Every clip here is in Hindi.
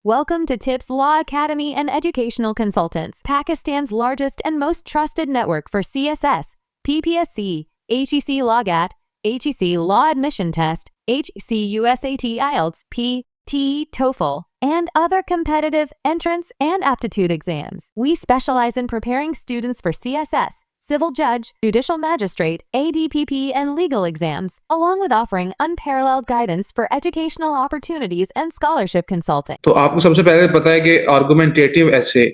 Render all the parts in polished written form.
Welcome to TIPS Law Academy and Educational Consultants, Pakistan's largest and most trusted network for CSS, PPSC, HEC LawGat, HEC Law Admission Test, HEC USAT IELTS, PT, TOEFL, and other competitive entrance and aptitude exams. We specialize in preparing students for CSS, civil judge, judicial magistrate, ADPP, and legal exams, along with offering unparalleled guidance for educational opportunities and scholarship consulting. तो आपको सबसे पहले पता है कि आर्गुमेंटेटिव ऐसे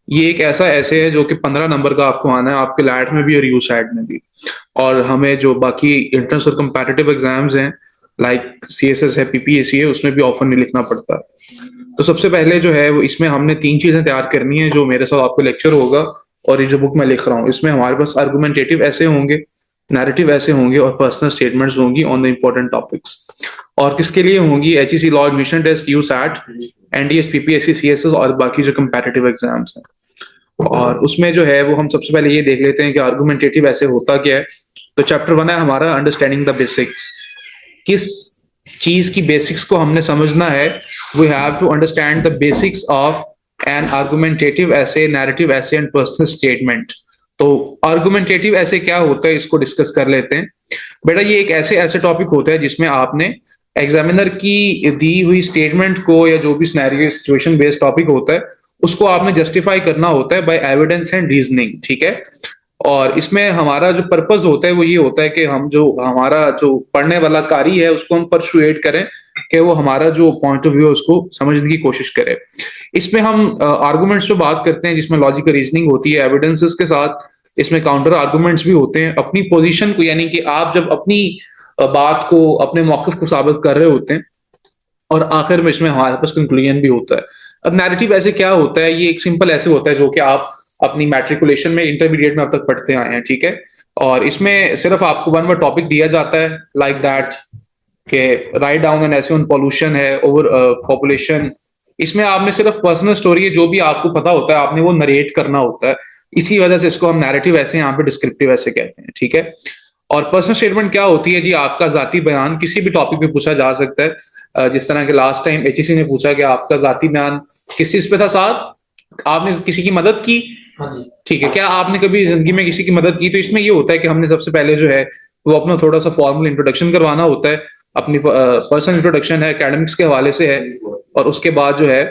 ये एक ऐसा ऐसे है जो कि 15 नंबर का आपको आना है आपके लैट में भी और यूसैट में भी। और हमें जो बाकी इंट्रेंस और कंपैटिटिव एग्जाम्स हैं लाइक सीएसएस है, पीपीएससी है, उसमें भी ऑफर नहीं लिखना पड़ता। तो सबसे पहले जो है वो इसमें हमने 3 चीजें तैयार करनी है जो मेरे साथ आपको लेक्चर होगा और ये जो बुक मैं लिख रहा हूँ इसमें हमारे पास आर्गुमेंटेटिव ऐसे होंगे, नैरेटिव ऐसे होंगे और पर्सनल स्टेटमेंट्स होंगी ऑन द इंपॉर्टेंट टॉपिक्स। और किसके लिए होंगी? HEC law admission test, USAT, NDS, PPSC, CSS और बाकी जो कंपैटिटिव एग्जाम्स हैं। और उसमें जो है वो हम सबसे पहले ये देख लेते हैं कि आर्गुमेंटेटिव ऐसे होता क्या है। तो चैप्टर 1 है हमारा अंडरस्टैंडिंग द बेसिक्स। किस चीज की बेसिक्स को हमने समझना है? We have to understand the basics of an argumentative essay, narrative essay and personal statement. तो आर्गुमेंटेटिव ऐसे क्या होता है इसको डिस्कस कर लेते हैं। बेटा ये एक ऐसे टॉपिक होता है जिसमें आपने एग्जामिनर की दी हुई स्टेटमेंट को या जो भी सिनेरियो सिचुएशन बेस्ड टॉपिक होता है उसको आपने जस्टिफाई करना होता है बाय एविडेंस एंड रीजनिंग, ठीक है। और इसमें हमारा जो पर्पस होता है वो ये होता है कि हम जो हमारा जो पढ़ने वाला कारी है उसको हम परसुएट करें कि वो हमारा जो पॉइंट ऑफ व्यू है उसको समझने की कोशिश करे। इसमें हम आर्गुमेंट्स पे बात करते हैं जिसमें लॉजिकल रीजनिंग होती है एविडेंसेस के साथ। इसमें काउंटर आर्गुमेंट्स भी होते हैं अपनी पोजीशन को, यानी कि आप जब अपनी बात को, अपने मौक़िफ़ को साबित कर रहे होते हैं। और आखिर में इसमें हमारे पास कंक्लूजन भी होता है। अब नैरेटिव ऐसे क्या होता है? ये एक सिंपल ऐसे होता है जो कि आप अपनी मैट्रिकुलेशन में, इंटरमीडिएट में अब तक पढ़ते आए हैं, ठीक है। और इसमें सिर्फ आपको 1 वर्ड टॉपिक दिया जाता है लाइक दैट के write down an essay on pollution है, ओवर पॉपुलेशन। इसमें आपने सिर्फ पर्सनल स्टोरी है जो भी आपको पता होता है आपने वो नरेट करना होता है। इसी वजह से इसको हम नैरेटिव ऐसे यहाँ पे डिस्क्रिप्टिव ऐसे कहते हैं, ठीक है। और पर्सनल स्टेटमेंट क्या होती है जी? आपका जाती बयान किसी भी टॉपिक पे पूछा जा सकता है। जिस तरह के लास्ट टाइम एचईसी ने पूछा कि आपका जाती बयान किस चीज पे था साहब? आपने किसी की मदद की? ठीक है। क्या आपने कभी जिंदगी में किसी की मदद की? तो इसमें ये होता है कि हमने सबसे पहले जो है वो अपना थोड़ा सा फॉर्मल इंट्रोडक्शन करवाना होता है। अपनी पर्सनल इंट्रोडक्शन है, एकेडमिक्स के हवाले से है, और उसके बाद जो है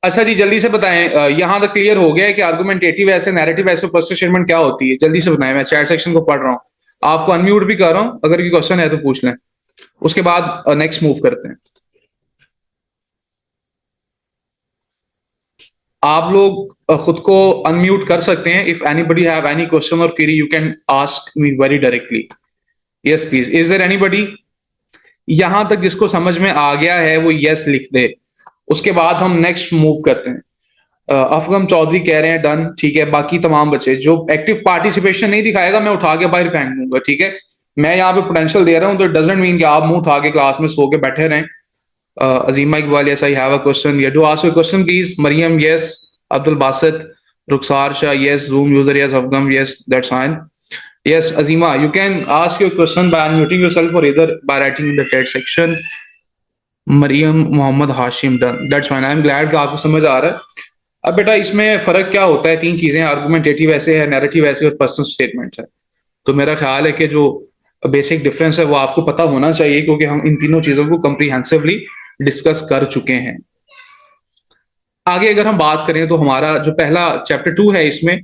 अच्छा जी जल्दी से बताएं, यहां तक क्लियर हो गया है कि आर्गुमेंटेटिव ऐसे, नैरेटिव ऐसे, पर्सनल स्टेटमेंट क्या होती है? जल्दी से बताएं, मैं चैट सेक्शन को पढ़ रहा हूं, आपको अनम्यूट भी कर रहा हूं, अगर कोई क्वेश्चन है तो पूछ लें। उसके बाद नेक्स्ट मूव करते हैं। आप लोग खुद को अनम्यूट कर सकते हैं। If anybody have any question और query you can ask me very directly. Yes please, is there anybody? यहां तक जिसको समझ में आ गया है वो यस लिख दे। उसके बाद हम नेक्स्ट मूव करते हैं। अफगम चौधरी कह रहे हैं डन, ठीक है। बाकी तमाम बच्चे जो एक्टिव पार्टिसिपेशन नहीं दिखाएगा मैं उठा के बाहर फेंक दूंगा, ठीक है। मैं यहाँ पे पोटेंशियल दे रहा हूँ तो इट डजंट मीन कि आप मुंह उठा के क्लास में सो के बैठे रहें। Azima Iqbal, yes I have a question, you do ask a question please. Mariam yes, Abdul Basit, Rukhsar Shah yes, Zoom user yes, Afgam yes, that's fine. Yes, Azima, you can ask your question by unmuting yourself or either by writing in the chat section. Mariam Mohammad Hashim done, that's fine. I am glad कि आपको समझ आ रहा है। अब बेटा इसमें फर्क क्या होता है? 3 चीजें, आर्गुमेंटेटिव ऐसे है, नैरेटिव ऐसे और पर्सनल स्टेटमेंट है। तो मेरा ख्याल है कि जो बेसिक डिफरेंस है वो आपको पता होना चाहिए क्योंकि हम इन तीनों चीजों को कंप्रीहेंसिवली डिस्कस कर चुके हैं। आगे अगर हम बात करें तो हमारा जो पहला चैप्टर 2 है इसमें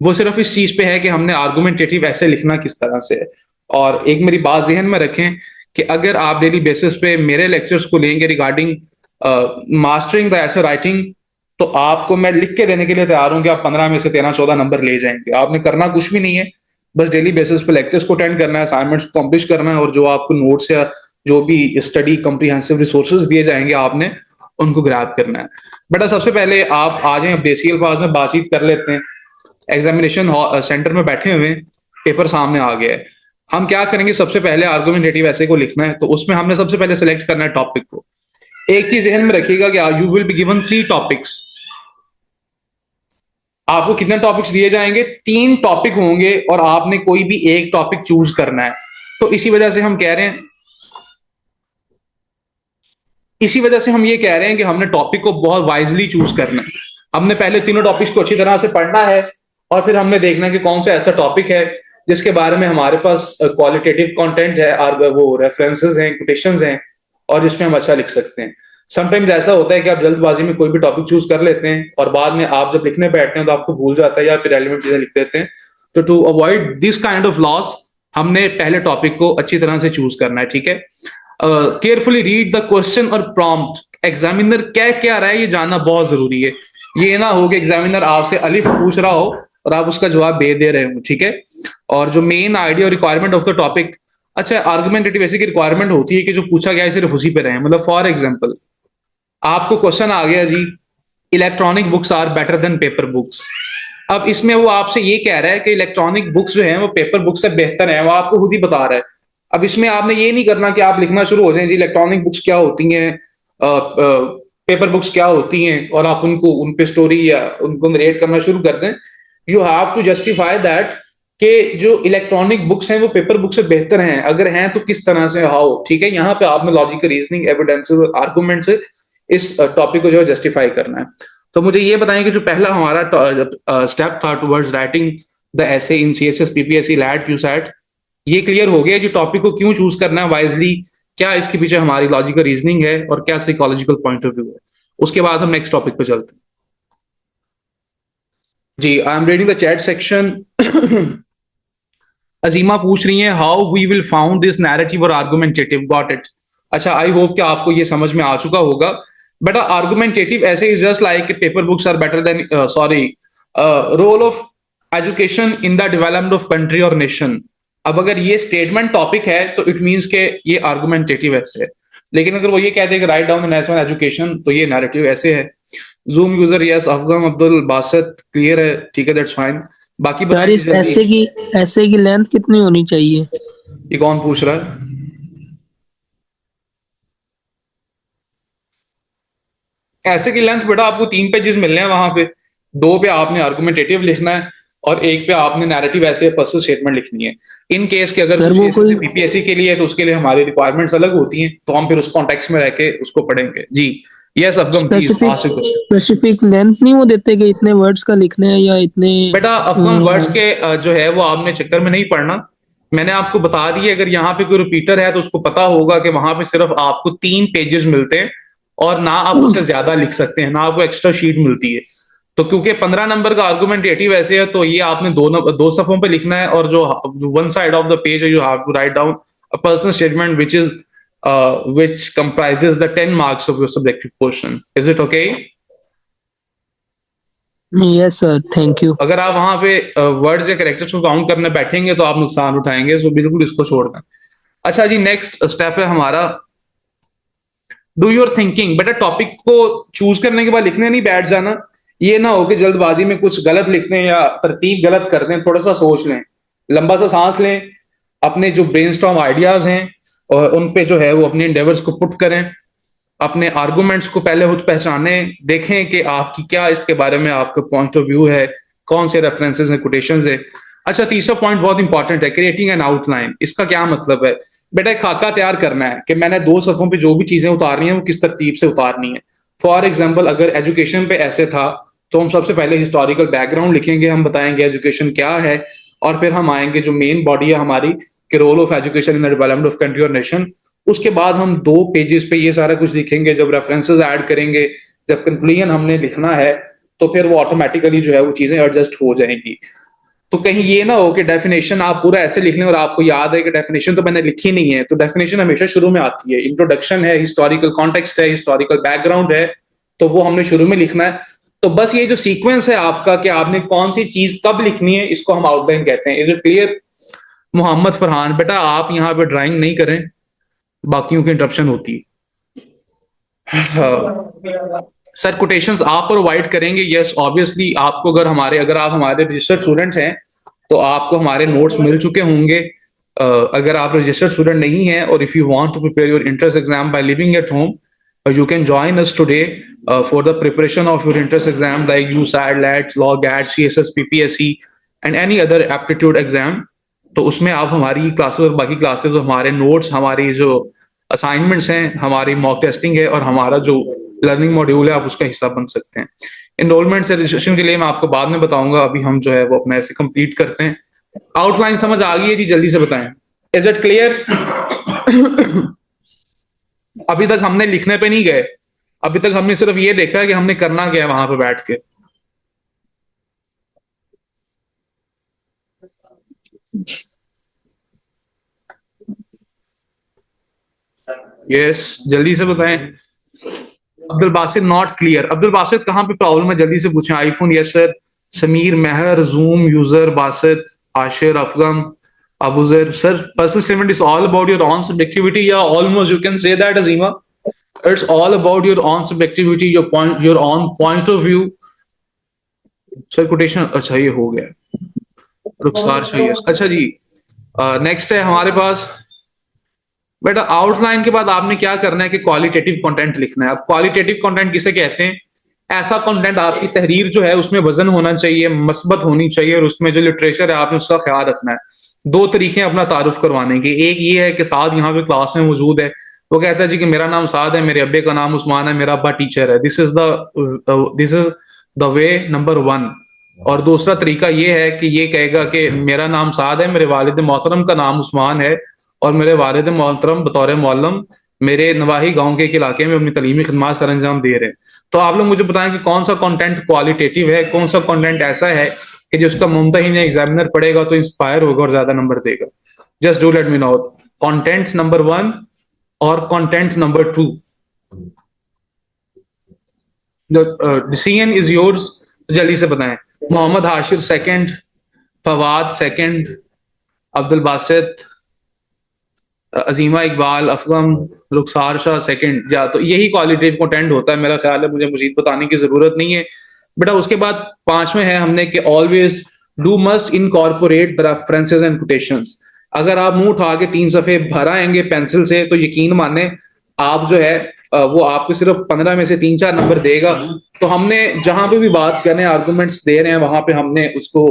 वो सिर्फ इस चीज पे है कि हमने आर्गुमेंटेटिव ऐसे लिखना किस तरह से है। और एक मेरी बात जहन में रखें कि अगर आप डेली बेसिस पे मेरे लेक्चर्स को लेंगे रिगार्डिंग मास्टरिंग द ऐसे राइटिंग, तो आपको मैं लिख के देने के लिए तैयार हूं कि आप 15 में से 13-14 नंबर ले जाएंगे। आपने करना कुछ भी नहीं है, बस डेली बेसिस पे लेक्चर्स को अटेंड करना है, असाइनमेंट्स को कंप्लीट करना है और जो आपको नोट्स या जो भी स्टडी कंप्रीहेंसिव रिसोर्सेज दिए जाएंगे आपने उनको ग्रैब करना है। बेटा सबसे पहले आप आ जाए, अब देसी अल्फाज में बातचीत कर लेते हैं। एग्जामिनेशन सेंटर में बैठे हुए, पेपर सामने आ गया है। हम क्या करेंगे? सबसे पहले आर्गुमेंटेटिव ऐसे को लिखना है, तो उसमें हमने सबसे पहले सेलेक्ट करना है टॉपिक को। एक चीज ध्यान में रखिएगा कि you will be given 3 topics. आपको कितने टॉपिक्स दिए जाएंगे? 3 टॉपिक होंगे और आपने कोई भी एक टॉपिक चूज करना है। तो इसी वजह से हम कह रहे हैं, इसी वजह से हम ये कह रहे हैं कि हमने टॉपिक को बहुत वाइजली चूज करना है। हमने पहले तीनों टॉपिक्स को अच्छी तरह से पढ़ना है और फिर हमने देखना है कि कौन सा ऐसा टॉपिक है जिसके बारे में हमारे पास क्वालिटेटिव कंटेंट है और वो रेफरेंसेस हैं, कोटेशंस हैं और जिसमें हम अच्छा लिख सकते हैं। समटाइम्स ऐसा होता है कि आप जल्दबाजी में कोई भी टॉपिक चूज कर लेते हैं और बाद में आप जब लिखने बैठते हैं तो आपको भूल जाता है या फिर रेलेवेंट चीजें लिख देते हैं। तो to avoid this kind of loss हमने पहले टॉपिक को अच्छी तरह से चूज करना है, ठीक है। केयरफुली रीड द क्वेश्चन और प्रॉम्प्ट। एग्जामिनर क्या क्या रहा है ये जानना बहुत जरूरी है। ये ना हो कि एग्जामिनर आपसे अलिफ पूछ रहा हो और आप उसका जवाब बे दे रहे हो, ठीक है। और जो मेन आइडिया और रिक्वायरमेंट ऑफ द टॉपिक, अच्छा आर्गुमेंटेटिव ऐसी की रिक्वायरमेंट होती है कि जो पूछा गया है सिर्फ उसी पे रहे। मतलब फॉर एग्जाम्पल आपको क्वेश्चन आ गया जी, electronic books are better than paper books. अब इसमें वो आपसे ये कह रहा है कि इलेक्ट्रॉनिक बुक्स जो है वो पेपर बुक्स से बेहतर है, वो आपको खुद ही बता रहा है। अब इसमें आपने ये नहीं करना कि आप लिखना शुरू हो जाए जी इलेक्ट्रॉनिक बुक्स क्या होती हैं, पेपर बुक्स क्या होती हैं, और आप उनको उन पे स्टोरी या उनको नरेट करना शुरू कर दें। You have to justify that कि जो इलेक्ट्रॉनिक बुक्स हैं वो पेपर बुक से बेहतर हैं, अगर हैं तो किस तरह से, हाउ, ठीक है। यहाँ पे आपने लॉजिकल रीजनिंग, एविडेंस, आर्गुमेंट से इस टॉपिक को जो है जस्टिफाई करना है। तो मुझे ये बताएं कि जो पहला हमारा स्टेप था towards writing the essay in CSS, PPSC, LAT, क्यूसैट, ये क्लियर हो गया जी टॉपिक को क्यों चूज करना है वाइजली, क्या इसके पीछे हमारी लॉजिकल रीजनिंग है और क्या साइकोलॉजिकल पॉइंट ऑफ व्यू है। उसके बाद हम नेक्स्ट टॉपिक पे चलते हैं। जी, I am reading the chat section. Azima पूछ रही हैं how we will found this narrative और आर्गुमेंटेटिव। Got it. अच्छा, आई होप कि आपको ये समझ में आ चुका होगा। बेटा argumentative essay is just like paper books are better than, sorry, role of education in the development of country और नेशन। अब अगर ये स्टेटमेंट टॉपिक है तो इट मींस के ये आर्गुमेंटेटिव ऐसे है, लेकिन अगर वो ये कहते हैं कि write down the national education तो ये नैरेटिव ऐसे है। Zoom user yes, Afgam Abdul Basit clear है, ठीक है, दैट्स फाइन। बाकी यार इस ऐसे की लेंथ कितनी होनी चाहिए? ये कौन पूछ रहा है? ऐसे की लेंथ बेटा आपको 3 पेजेस मिलने हैं वहां पे। 2 पे आपने आर्गुमेंटेटिव लिखना है और 1 पे आपने नैरेटिव ऐसे पर्सनल स्टेटमेंट लिखनी है। इन केस के अगर पीपीएससी के लिए है तो उसके लिए हमारी रिक्वायरमेंट्स अलग होती हैं, तो हम फिर उस कॉन्टेक्स्ट में रह के उसको पढ़ेंगे। जी yes Afgam, please ask question. Specific length नहीं वो देते कि इतने वर्ड्स का लिखने हैं या इतने? बेटा अफगम वर्ड्स के जो है वो आपने चक्कर में नहीं पढ़ना। मैंने आपको बता दिया अगर यहाँ पे कोई रिपीटर है तो उसको पता होगा कि वहां पे सिर्फ आपको 3 पेजेस मिलते हैं और ना आप उससे ज्यादा लिख सकते हैं, ना आपको एक्स्ट्रा शीट मिलती है। तो क्योंकि 15 नंबर का आर्गुमेंटेटिव ऐसे है तो ये आपने 2 सफों पे लिखना है और जो one side of the page है you have to write down a personal statement which comprises the 10 marks of your subjective portion. Is it okay? Yes sir, thank you. अगर आप वहां पे वर्ड्स या कैरेक्टर्स को काउंट करने बैठेंगे तो आप नुकसान उठाएंगे, सो बिल्कुल इसको छोड़ दें। अच्छा जी, नेक्स्ट स्टेप है हमारा डू योर थिंकिंग। बेटा टॉपिक को चूज करने के बाद लिखने नहीं बैठ जाना। ये ना हो कि जल्दबाजी में कुछ गलत लिख दें या तरतीब गलत कर दें। थोड़ा सा सोच लें, लंबा सा सांस लें, अपने जो ब्रेनस्टॉर्म आइडियाज हैं और उन पे जो है वो अपने इंडेवर्स को पुट करें, अपने आर्गुमेंट्स को पहले खुद पहचाने, देखें कि आपकी क्या इसके बारे में आपका पॉइंट ऑफ व्यू है, कौन से रेफरेंसेस हैं, कोटेशंस है। अच्छा, तीसरा पॉइंट बहुत इंपॉर्टेंट है, क्रिएटिंग एन आउटलाइन। इसका क्या मतलब है? बेटा एक खाका तैयार करना है कि मैंने 2 सफों पे जो भी चीजें उतारनी है वो किस तरतीब से उतारनी है। फॉर एग्जाम्पल अगर एजुकेशन पे ऐसे था तो हम सबसे पहले हिस्टोरिकल बैकग्राउंड लिखेंगे, हम बताएंगे एजुकेशन क्या है, और फिर हम आएंगे जो मेन बॉडी है हमारी कि role of education in the development of country और नेशन। उसके बाद हम 2 पेजेस पे ये सारा कुछ लिखेंगे। जब रेफरेंसेस ऐड करेंगे, जब कंक्लूजन हमने लिखना है तो फिर वो ऑटोमेटिकली जो है वो चीजें एडजस्ट हो जाएंगी। तो कहीं ये ना हो कि डेफिनेशन आप पूरा ऐसे लिख लें और आपको याद है कि डेफिनेशन तो मैंने लिखी नहीं है। तो डेफिनेशन हमेशा शुरू में आती है, इंट्रोडक्शन है, हिस्टोरिकल कॉन्टेक्स्ट है, हिस्टोरिकल बैकग्राउंड है, तो वो हमने शुरू में लिखना है। तो बस ये जो सीक्वेंस है आपका कि आपने कौन सी चीज कब लिखनी है, इसको हम आउटलाइन कहते हैं। Is it clear? Mohammad Farhan, बेटा आप यहाँ पे ड्राइंग नहीं करें, बाकियों की इंटरप्शन होती है। सर कोटेशंस आप प्रोवाइड करेंगे? यस ऑब्वियसली, आपको अगर आप हमारे रजिस्टर्ड स्टूडेंट्स हैं तो आपको हमारे नोट्स मिल चुके होंगे। अगर आप रजिस्टर्ड स्टूडेंट नहीं हैं और if you want to prepare your entrance exam by living at home, you can join us today for the preparation of your entrance exam like USAT, LATS, LOGAT, CSS, PPSC and any other aptitude exam. तो उसमें आप हमारी क्लासेस और बाकी क्लासेस, हमारे नोट्स, हमारी जो असाइनमेंट्स हैं, हमारी मॉक टेस्टिंग है और हमारा जो लर्निंग मॉड्यूल है, आप उसका हिस्सा बन सकते हैं। एनरोलमेंट से रजिस्ट्रेशन के लिए मैं आपको बाद में बताऊंगा, अभी हम जो है वो अपना ऐसे कंप्लीट करते हैं। आउटलाइन समझ आ गई है जी? जल्दी से बताएं, इज इट क्लियर? अभी तक हमने लिखने पे नहीं गए, अभी तक हमने सिर्फ ये देखा है कि हमने करना क्या है वहां पे बैठ के। यस, जल्दी से बताएं। Abdul Basit not clear. अब्दुल बासित कहां पे प्रॉब्लम है, जल्दी से पूछें। IPhone yes sir. Sameer, Mehar, Zoom user, Basit, Ashir, Afgam, Abuzar. Sir personal statement is all about your own subjectivity, या almost you can say that Azima, it's all about your own subjectivity, your point, your own point of view. Sir quotation, अच्छा ये हो गया। रुखसार शाह, अच्छा जी। नेक्स्ट है हमारे पास बेटा आउटलाइन के बाद आपने क्या करना है कि क्वालिटेटिव कंटेंट लिखना है। अब क्वालिटेटिव कंटेंट किसे कहते हैं? ऐसा कंटेंट, आपकी तहरीर जो है उसमें वजन होना चाहिए, मस्बत होनी चाहिए और उसमें जो लिटरेचर है आपने उसका ख्याल रखना है। दो तरीके हैं अपना तारुफ करवाने के। एक ये है कि साद यहाँ पे क्लास में मौजूद है, वो कहता है जी कि मेरा नाम साद है, मेरे अब्बे का नाम उस्मान है, मेरा अब्बा टीचर है। This is the way number 1। और दूसरा तरीका ये है कि ये कहेगा कि मेरा नाम साद है, मेरे वालिद मोहतरम का नाम उस्मान है और मेरे वालिद मोहतरम बतौर मौलम मेरे नवाही गांव के एक इलाके में अपनी तलीमी खिदमत सर अंजाम दे रहे हैं। तो आप लोग मुझे बताएं कि कौन सा कंटेंट क्वालिटेटिव है, कौन सा कंटेंट ऐसा है कि जिसका मुमतहिन एग्जामिनर पढ़ेगा तो इंस्पायर होगा और ज्यादा नंबर देगा। Just do let me know content number 1 और content number 2। Decision is yours, जल्दी से बताएं। मोहम्मद हाशिर सेकंड, फवाद सेकंड, अब्दुल बासित, अजीमा इकबाल, अफगम, रुखसार शाह सेकंड। या तो यही क्वालिटेटिव कंटेंट होता है मेरा ख्याल है, मुझे मजीद बताने की जरूरत नहीं है बेटा। उसके बाद 5वें है हमने कि always do must incorporate the references and quotations. अगर आप मुंह उठा के 3 सफे भर आएंगे पेंसिल से तो यकीन माने आप जो है वो आपको सिर्फ 15 में से 3-4 नंबर देगा। तो हमने जहां पे भी बात कर रहे हैं, आर्गुमेंट्स दे रहे हैं, वहां पे हमने उसको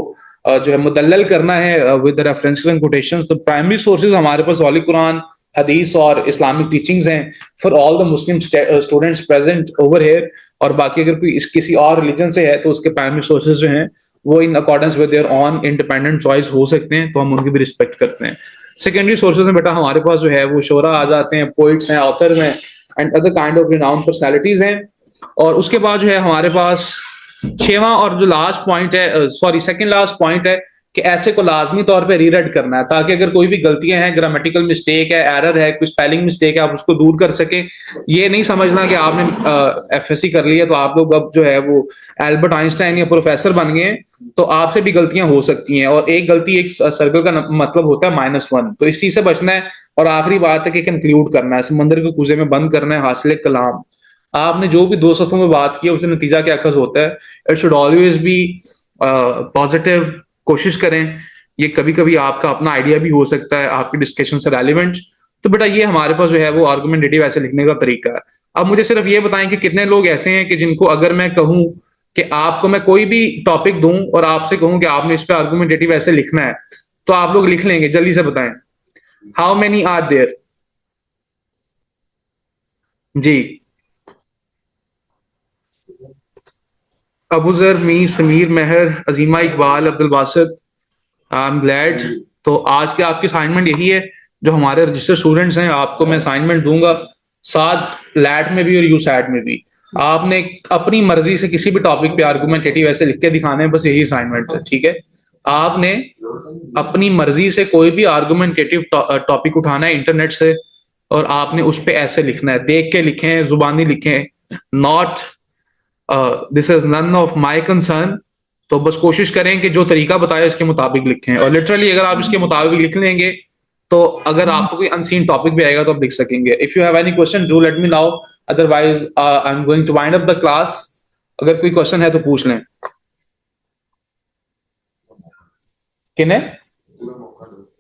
जो है मुदल्लल करना है विद रेफरेंसेस एंड कोटेशंस। तो प्राइमरी सोर्सेज हमारे पास होली कुरान, हदीस और इस्लामिक टीचिंग्स हैं for all the Muslim students present over here. और बाकी अगर कोई किसी और रिलीजन से है तो उसके प्राइमरी सोर्सेज जो हैं वो in accordance with their on independent choice हो सकते हैं, तो हम उनकी भी रिस्पेक्ट करते हैं। सेकेंडरी सोर्सेज में बेटा हमारे पास जो है वो शोरा आ जाते हैं, पोइट्स हैं, ऑथर्स हैं and other kind of renowned personalities हैं। और उसके बाद जो है हमारे पास 6वां और जो लास्ट पॉइंट है, सॉरी सेकंड लास्ट पॉइंट है कि ऐसे को लाजमी तौर पे रीराइट करना है, ताकि अगर कोई भी गलतियां हैं, ग्रामेटिकल मिस्टेक है, एरर है, कोई स्पेलिंग मिस्टेक है, आप उसको दूर कर सके। ये नहीं समझना कि आपने एफएससी कर ली है तो आप लोग अब जो है वो एल्बर्ट आइंस्टाइन या प्रोफेसर बन गए हैं, तो आपसे भी गलतियां हो सकती हैं। और एक गलती एक सर्कल का मतलब होता है -1, तो इस चीज से बचना है। और आखिरी बात है कि कंक्लूड करना है, समंदर के कुएं में बंद करना है हासिल कलाम। आपने जो भी 2 सफों में बात की है उससे नतीजा क्या अखज़ होता है। It should always be positive. कोशिश करें, ये कभी कभी आपका अपना आइडिया भी हो सकता है आपकी डिस्कशन से रेलिवेंट। तो बेटा ये हमारे पास जो है वो आर्गुमेंटेटिव ऐसे लिखने का तरीका है। अब मुझे सिर्फ ये बताएं कि कितने लोग ऐसे हैं कि जिनको अगर मैं कहूं कि आपको मैं कोई भी टॉपिक दूं और आपसे कहूं कि आपने इस पे आर्गुमेंटेटिव ऐसे लिखना है, तो आप लोग लिख लेंगे? जल्दी से बताएं, हाउ मेनी आर देयर? जी, Abuzar, me, Sameer, Mehar, Azima Iqbal, Abdul Basit, I am glad. तो आज के आपकी असाइनमेंट यही है, जो हमारे रजिस्टर्ड स्टूडेंट्स हैं आपको मैं असाइनमेंट दूंगा, साथ लैट में भी और यू सैट में भी। आपने अपनी मर्जी से किसी भी टॉपिक पे आर्गुमेंटेटिव ऐसे लिख के दिखाने हैं, बस यही असाइनमेंट है, ठीक है। आपने अपनी मर्जी से कोई भी आर्गुमेंटेटिव टॉपिक उठाना है इंटरनेट से और आपने उस पे ऐसे लिखना है, देख के लिखें, जुबानी लिखें, not this is none of my concern. तो बस कोशिश करें कि जो तरीका बताया इसके मुताबिक लिखें, और लिटरली अगर आप इसके मुताबिक लिख लेंगे तो अगर आपको कोई अनसीन टॉपिक भी आएगा तो आप लिख सकेंगे। If you have any question do let me now, otherwise I am going to wind up the class. अगर कोई क्वेश्चन है तो पूछ लें। किन्हें?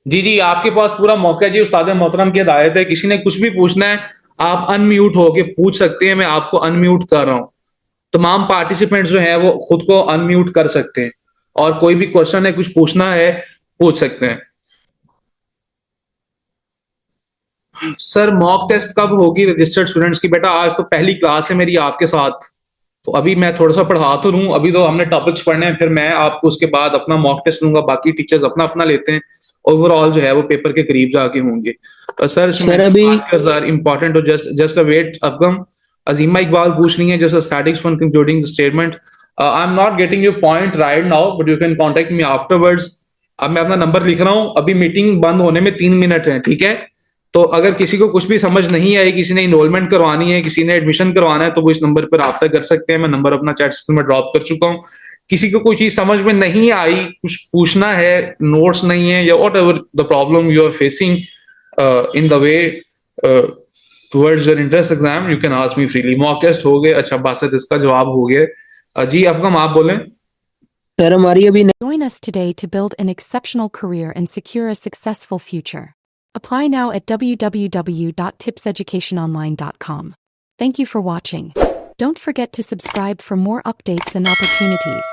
जी जी, आपके पास पूरा मौका है जी, उस्ताद मोहतरम की हिदायत है, किसी ने कुछ भी पूछना है आप अनम्यूट होके पूछ सकते हैं, मैं आपको अनम्यूट कर रहा हूं। तमाम पार्टिसिपेंट्स जो हैं वो खुद को अनम्यूट कर सकते हैं और कोई भी क्वेश्चन है, कुछ पूछना है, पूछ सकते हैं। सर मॉक टेस्ट कब होगी रजिस्टर्ड स्टूडेंट्स की? बेटा आज तो पहली क्लास है मेरी आपके साथ, तो अभी मैं थोड़ा सा पढ़ा तो लूं, अभी तो हमने टॉपिक्स पढ़ने हैं, फिर मैं आपको उसके बाद अपना मॉक टेस्ट लूंगा, बाकी टीचर्स अपना अपना लेते हैं। ओवरऑल जो है वो पेपर के करीब जाके होंगे। सर सर अभी important, just just wait Afgam. Azima Iqbal पूछ रही है just statics for concluding statement. I am not getting your point right now but you can contact me afterwards. अब मैं अपना नंबर लिख रहा हूँ, अभी मीटिंग बंद होने में 3 मिनट है, ठीक है? तो अगर किसी को कुछ भी समझ नहीं आई, किसी ने इनरोलमेंट करवानी है, किसी ने एडमिशन करवाना है, तो वो इस नंबर पर रब्ता कर सकते हैं। मैं नंबर अपना चैट सिस्टम में ड्रॉप कर चुका हूँ। किसी को कोई चीज समझ में नहीं आई, कुछ पूछना है, नोट्स नहीं है, या whatever the problem you are facing in the way towards your entrance exam, you can ask me freely. Mock test हो गए, अच्छा बासत इसका जवाब हो गया। जी अफगम आप बोलें। सर हमारी अभी Join us today to build an exceptional career and secure a successful future. Apply now at www.tipseducationonline.com. Thank you for watching. Don't forget to subscribe for more updates and opportunities.